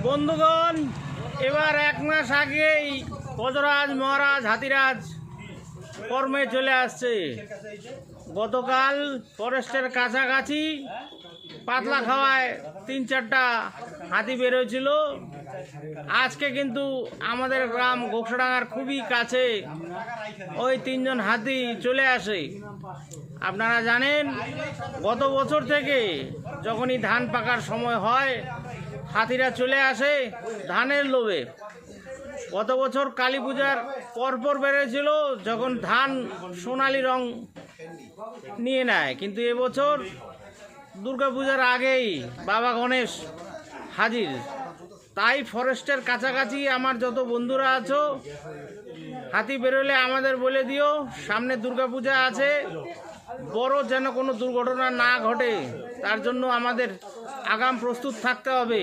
বন্ধুগণ, এবার 1 মাস আগেই গজরাজ মহারাজ হাতিরাজ কর্মে চলে আসছে। গতকাল ফরেস্টের কাছাকাছি পাতলা খাওয়ায় 3-4টা হাতি বেরোয়েছিল। আজকে কিন্তু আমাদের গ্রাম গোকসাডাঙ্গার খুবই কাছে ওই 3 জন হাতি চলে আসে। আপনারা জানেন, গত বছর থেকে যখনই ধান পাকার সময় হয় হাতিরা চলে আসে ধানের লোভে। গত বছর কালী পূজার পরপর বেড়েছিল, যখন ধান সোনালি রং নিয়ে নেয়, কিন্তু এবছর দুর্গা পূজার আগেই বাবা গণেশ হাজির। তাই ফরেস্টের কাছাকাছি আমার যত বন্ধুরা আছো, হাতি বেরোলে আমাদের বলে দিও, সামনে দুর্গা পূজা আছে, বড় যেন কোনো দুর্ঘটনা না ঘটে, তার জন্য আমাদের আগাম প্রস্তুত থাকতে হবে।